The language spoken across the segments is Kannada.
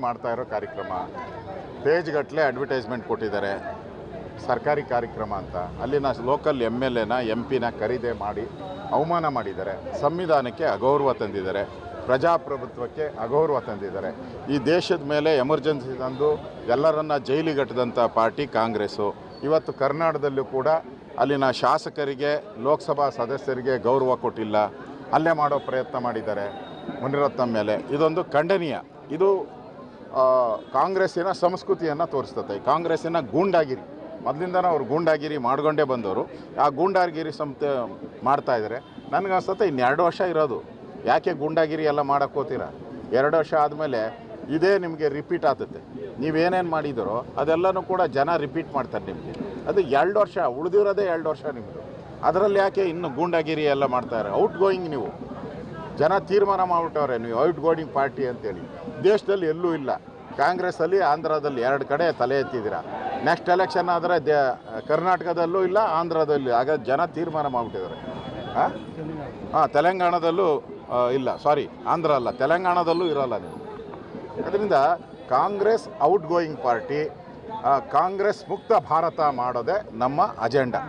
ಮಾಡ್ತಾ ಇರೋ ಕಾರ್ಯಕ್ರಮ ಪೇಜ್ಗಟ್ಟಲೆ ಅಡ್ವರ್ಟೈಸ್ಮೆಂಟ್ ಕೊಟ್ಟಿದ್ದಾರೆ. ಸರ್ಕಾರಿ ಕಾರ್ಯಕ್ರಮ ಅಂತ ಅಲ್ಲಿನ ಲೋಕಲ್ MLAನ MP ಖರೀದಿ ಮಾಡಿ ಅವಮಾನ ಮಾಡಿದ್ದಾರೆ. ಸಂವಿಧಾನಕ್ಕೆ ಅಗೌರವ ತಂದಿದ್ದಾರೆ. ಪ್ರಜಾಪ್ರಭುತ್ವಕ್ಕೆ ಅಗೌರವ ತಂದಿದ್ದಾರೆ. ಈ ದೇಶದ ಮೇಲೆ ಎಮರ್ಜೆನ್ಸಿ ತಂದು ಎಲ್ಲರನ್ನ ಜೈಲಿಗಟ್ಟದಂಥ ಪಾರ್ಟಿ ಕಾಂಗ್ರೆಸ್ಸು. ಇವತ್ತು ಕರ್ನಾಟಕದಲ್ಲೂ ಕೂಡ ಅಲ್ಲಿನ ಶಾಸಕರಿಗೆ ಲೋಕಸಭಾ ಸದಸ್ಯರಿಗೆ ಗೌರವ ಕೊಟ್ಟಿಲ್ಲ. ಹಲ್ಲೆ ಮಾಡೋ ಪ್ರಯತ್ನ ಮಾಡಿದ್ದಾರೆ ಮುನಿರತ್ನ ಮೇಲೆ. ಇದೊಂದು ಖಂಡನೀಯ. ಇದು ಕಾಂಗ್ರೆಸ್ಸಿನ ಸಂಸ್ಕೃತಿಯನ್ನು ತೋರಿಸ್ತದೆ. ಕಾಂಗ್ರೆಸ್ಸಿನ ಗೂಂಡಾಗಿರಿ ಮೊದಲಿಂದನೂ ಅವ್ರು ಗೂಂಡಾಗಿರಿ ಮಾಡ್ಕೊಂಡೇ ಬಂದವರು. ಆ ಗೂಂಡಾಗಿರಿ ಮಾಡ್ತಾಯಿದ್ದಾರೆ. ನನಗನ್ಸುತ್ತೆ ಇನ್ನು 2 ವರ್ಷ ಇರೋದು. ಯಾಕೆ ಗೂಂಡಾಗಿರಿ ಎಲ್ಲ ಮಾಡೋಕ್ಕೆ ಹೋಗ್ತೀರಾ? 2 ವರ್ಷ ಆದಮೇಲೆ ಇದೇ ನಿಮಗೆ ರಿಪೀಟ್ ಆಗ್ತದೆ. ನೀವೇನೇನು ಮಾಡಿದರೋ ಅದೆಲ್ಲನೂ ಕೂಡ ಜನ ರಿಪೀಟ್ ಮಾಡ್ತಾರೆ ನಿಮಗೆ. ಅದು 2 ವರ್ಷ ಉಳಿದಿರೋದೇ 2 ವರ್ಷ ನಿಮ್ಮದು. ಅದರಲ್ಲಿ ಯಾಕೆ ಇನ್ನು ಗೂಂಡಾಗಿರಿ ಎಲ್ಲ ಮಾಡ್ತಾರೆ? ಔಟ್ ಗೋಯಿಂಗ್ ನೀವು ಜನ ತೀರ್ಮಾನ ಮಾಡಿಬಿಟ್ಟವ್ರೆ ನೀವು ಔಟ್ ಗೋಯಿಂಗ್ ಪಾರ್ಟಿ ಅಂತೇಳಿ. ದೇಶದಲ್ಲಿ ಎಲ್ಲೂ ಇಲ್ಲ. ಕಾಂಗ್ರೆಸ್ಸಲ್ಲಿ ಆಂಧ್ರದಲ್ಲಿ 2 ಕಡೆ ತಲೆ ಎತ್ತಿದ್ದೀರಾ. ನೆಕ್ಸ್ಟ್ ಎಲೆಕ್ಷನ್ ಆದರೆ ಕರ್ನಾಟಕದಲ್ಲೂ ಇಲ್ಲ, ಆಂಧ್ರದಲ್ಲೂ. ಆಗ ಜನ ತೀರ್ಮಾನ ಮಾಡಿಬಿಟ್ಟಿದ್ದಾರೆ. ತೆಲಂಗಾಣದಲ್ಲೂ ಇಲ್ಲ, ಸಾರಿ ಆಂಧ್ರ ಅಲ್ಲ, ತೆಲಂಗಾಣದಲ್ಲೂ ಇರೋಲ್ಲ ನೀವು. ಅದರಿಂದ Congress out going party. Congress ಮುಕ್ತ ಭಾರತ ಮಾಡೋದೇ ನಮ್ಮ ಅಜೆಂಡಾ.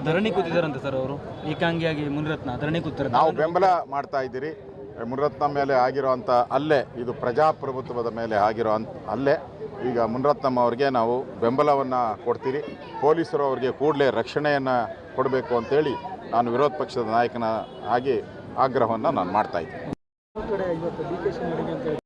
ಧರಣಿ ಕೂತಿದ್ದಾರಂತೆ ಸರ್ ಅವರು, ಏಕಾಂಗಿಯಾಗಿ ಮುನಿರತ್ನ ಧರಣಿ ಕೂತಾರೆ. ನಾವು ಬೆಂಬಲ ಮಾಡ್ತಾ ಇದ್ದೀರಿ. ಮುನಿರತ್ನ ಮೇಲೆ ಆಗಿರೋವಂಥ ಹಲ್ಲೆ ಇದು ಪ್ರಜಾಪ್ರಭುತ್ವದ ಮೇಲೆ ಆಗಿರೋ ಹಲ್ಲೆ. ಈಗ ಮುನಿರತ್ನಂ ಅವ್ರಿಗೆ ನಾವು ಬೆಂಬಲವನ್ನು ಕೊಡ್ತೀರಿ. ಪೊಲೀಸರು ಅವ್ರಿಗೆ ಕೂಡಲೇ ರಕ್ಷಣೆಯನ್ನು ಕೊಡಬೇಕು ಅಂತೇಳಿ ನಾನು ವಿರೋಧ ಪಕ್ಷದ ನಾಯಕನ ಆಗಿ ಆಗ್ರಹವನ್ನು ನಾನು ಮಾಡ್ತಾಯಿದ್ದೀನಿ.